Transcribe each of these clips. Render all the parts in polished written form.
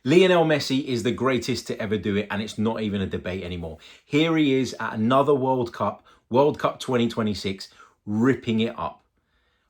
Lionel Messi is the greatest to ever do it, and it's not even a debate anymore. Here he is at another World Cup 2026, ripping it up.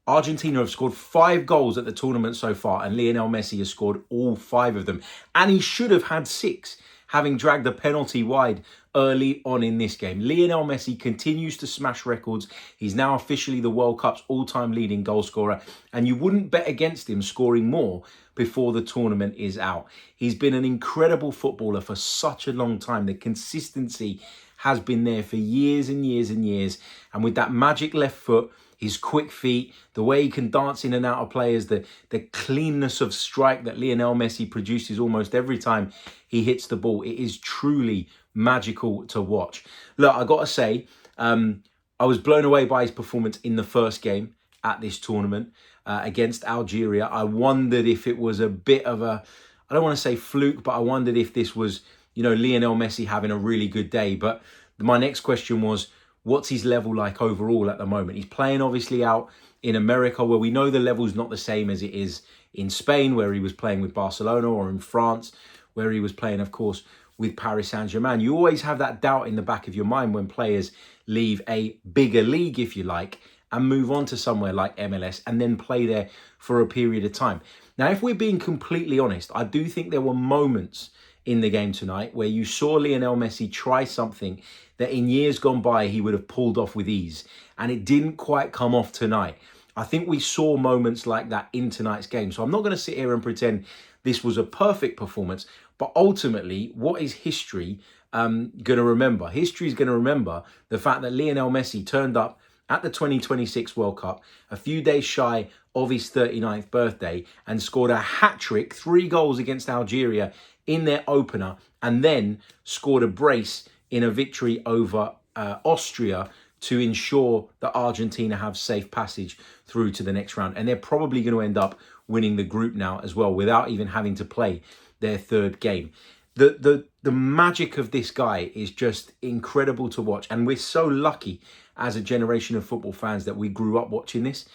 Argentina have scored 5 goals at the tournament so far, and Lionel Messi has scored all 5 of them. And he should have had 6, having dragged a penalty wide early on in this game. Lionel Messi continues to smash records. He's now officially the World Cup's all-time leading goal scorer, and you wouldn't bet against him scoring more before the tournament is out. He's been an incredible footballer for such a long time. The consistency has been there for years and years and years. And with that magic left foot, his quick feet, the way he can dance in and out of players, the cleanness of strike that Lionel Messi produces almost every time he hits the ball. It is truly magical to watch. Look, I got to say, I was blown away by his performance in the first game at this tournament against Algeria. I wondered if it was a bit of a, I don't want to say fluke, but I wondered if this was, Lionel Messi having a really good day. But my next question was, what's his level like overall at the moment? He's playing obviously out in America, where we know the level's not the same as it is in Spain, where he was playing with Barcelona, or in France, where he was playing, of course, with Paris Saint-Germain. You always have that doubt in the back of your mind when players leave a bigger league, if you like, and move on to somewhere like MLS and then play there for a period of time. Now, if we're being completely honest, I do think there were moments in the game tonight where you saw Lionel Messi try something that in years gone by he would have pulled off with ease, and it didn't quite come off tonight. I think we saw moments like that in tonight's game. So I'm not going to sit here and pretend this was a perfect performance, but ultimately, what is history going to remember? History is going to remember the fact that Lionel Messi turned up at the 2026 World Cup a few days shy of his 39th birthday and scored a hat-trick, 3 goals against Algeria in their opener, and then scored a brace in a victory over Austria to ensure that Argentina have safe passage through to the next round. And they're probably going to end up winning the group now as well, without even having to play their 3rd game. The magic of this guy is just incredible to watch. And we're so lucky as a generation of football fans that we grew up watching this.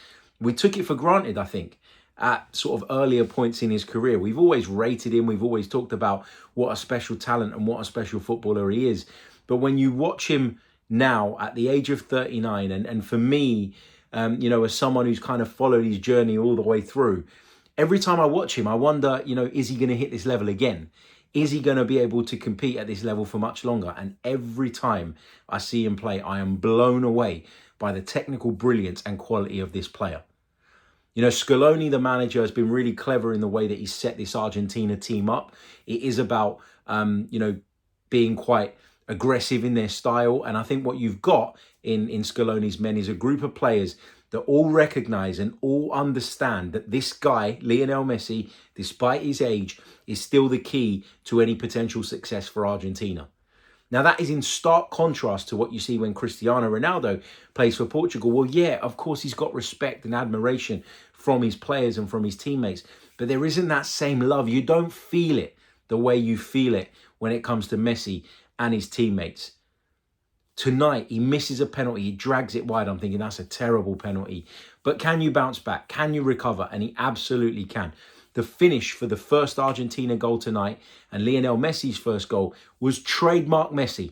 We took it for granted, I think, at sort of earlier points in his career. We've always rated him. We've always talked about what a special talent and what a special footballer he is. But when you watch him now at the age of 39, and for me, as someone who's kind of followed his journey all the way through, every time I watch him, I wonder, is he going to hit this level again? Is he going to be able to compete at this level for much longer? And every time I see him play, I am blown away by the technical brilliance and quality of this player. Scaloni, the manager, has been really clever in the way that he's set this Argentina team up. It is about, being quite aggressive in their style. And I think what you've got in Scaloni's men is a group of players that all recognise and all understand that this guy, Lionel Messi, despite his age, is still the key to any potential success for Argentina. Now, that is in stark contrast to what you see when Cristiano Ronaldo plays for Portugal. Well, yeah, of course, he's got respect and admiration from his players and from his teammates, but there isn't that same love. You don't feel it the way you feel it when it comes to Messi and his teammates. Tonight, he misses a penalty. He drags it wide. I'm thinking that's a terrible penalty. But can you bounce back? Can you recover? And he absolutely can. The finish for the first Argentina goal tonight and Lionel Messi's first goal was trademark Messi.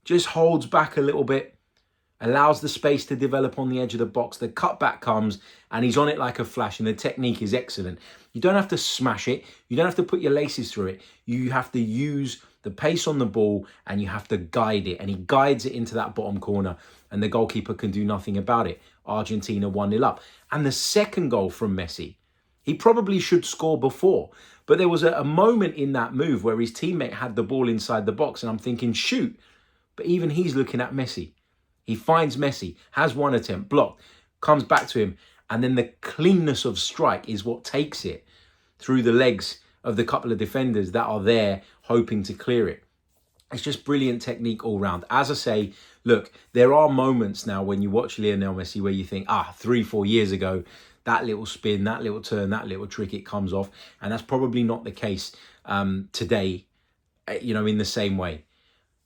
Just holds back a little bit, allows the space to develop on the edge of the box. The cutback comes and he's on it like a flash, and the technique is excellent. You don't have to smash it. You don't have to put your laces through it. You have to use the pace on the ball and you have to guide it. And he guides it into that bottom corner and the goalkeeper can do nothing about it. Argentina 1-0 up. And the second goal from Messi, he probably should score before. But there was a moment in that move where his teammate had the ball inside the box and I'm thinking, shoot. But even he's looking at Messi. He finds Messi, has one attempt, blocked, comes back to him. And then the cleanness of strike is what takes it through the legs of the couple of defenders that are there hoping to clear it. It's just brilliant technique all round. As I say, look, there are moments now when you watch Lionel Messi where you think, 3-4 years ago, that little spin, that little turn, that little trick, it comes off. And that's probably not the case today, in the same way.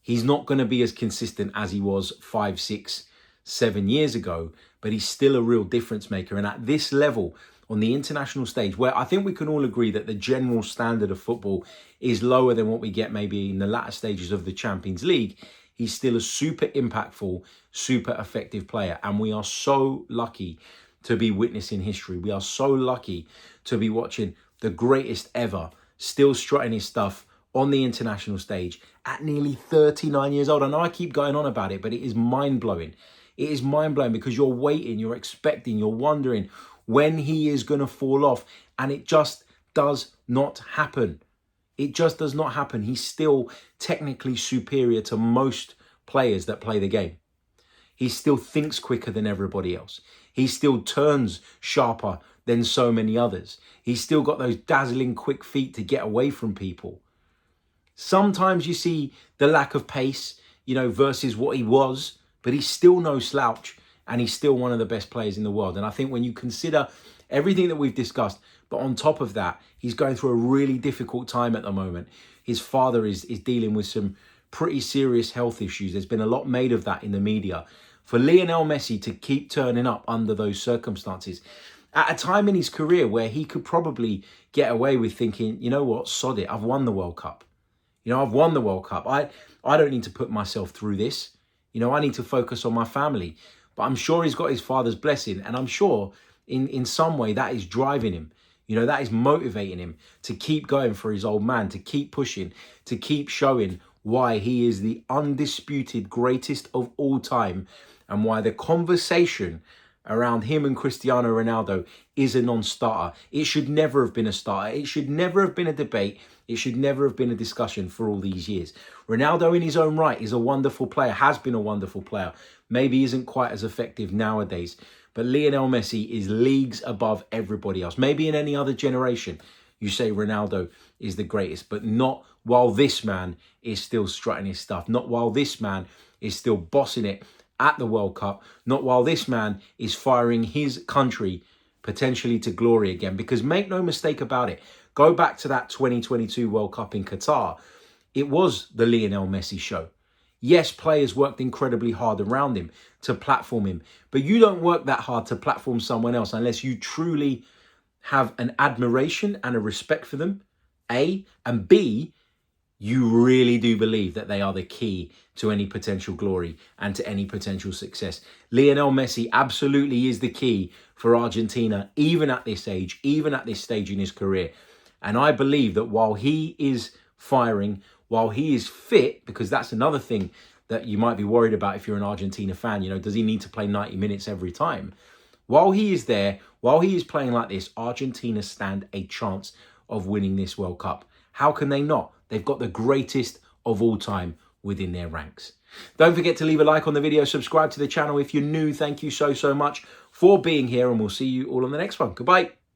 He's not going to be as consistent as he was 5, 6, 7 years ago, but he's still a real difference maker. And at this level, on the international stage, where I think we can all agree that the general standard of football is lower than what we get maybe in the latter stages of the Champions League, he's still a super impactful, super effective player. And we are so lucky to be witnessing history. We are so lucky to be watching the greatest ever still strutting his stuff on the international stage at nearly 39 years old. I know I keep going on about it, but it is mind-blowing. It is mind-blowing because you're waiting, you're expecting, you're wondering when he is going to fall off, and it just does not happen. It just does not happen. He's still technically superior to most players that play the game. He still thinks quicker than everybody else. He still turns sharper than so many others. He's still got those dazzling quick feet to get away from people. Sometimes you see the lack of pace, versus what he was, but he's still no slouch, and he's still one of the best players in the world. And I think when you consider everything that we've discussed, but on top of that, he's going through a really difficult time at the moment. His father is dealing with some pretty serious health issues. There's been a lot made of that in the media. For Lionel Messi to keep turning up under those circumstances, at a time in his career where he could probably get away with thinking, you know what, sod it, I've won the World Cup. I've won the World Cup. I don't need to put myself through this. I need to focus on my family. But I'm sure he's got his father's blessing. And I'm sure in some way that is driving him. That is motivating him to keep going for his old man, to keep pushing, to keep showing why he is the undisputed greatest of all time, and why the conversation around him and Cristiano Ronaldo is a non-starter. It should never have been a starter. It should never have been a debate. It should never have been a discussion for all these years. Ronaldo in his own right is a wonderful player, has been a wonderful player. Maybe isn't quite as effective nowadays, but Lionel Messi is leagues above everybody else. Maybe in any other generation, you say Ronaldo is the greatest, but not while this man is still strutting his stuff, not while this man is still bossing it at the World Cup, not while this man is firing his country potentially to glory again. Because make no mistake about it, go back to that 2022 World Cup in Qatar. It was the Lionel Messi show. Yes, players worked incredibly hard around him to platform him, but you don't work that hard to platform someone else unless you truly have an admiration and a respect for them, A, and B, you really do believe that they are the key to any potential glory and to any potential success. Lionel Messi absolutely is the key for Argentina, even at this age, even at this stage in his career. And I believe that while he is firing, while he is fit, because that's another thing that you might be worried about if you're an Argentina fan, does he need to play 90 minutes every time? While he is there, while he is playing like this, Argentina stand a chance of winning this World Cup. How can they not? They've got the greatest of all time within their ranks. Don't forget to leave a like on the video, subscribe to the channel if you're new. Thank you so much for being here, and we'll see you all on the next one. Goodbye.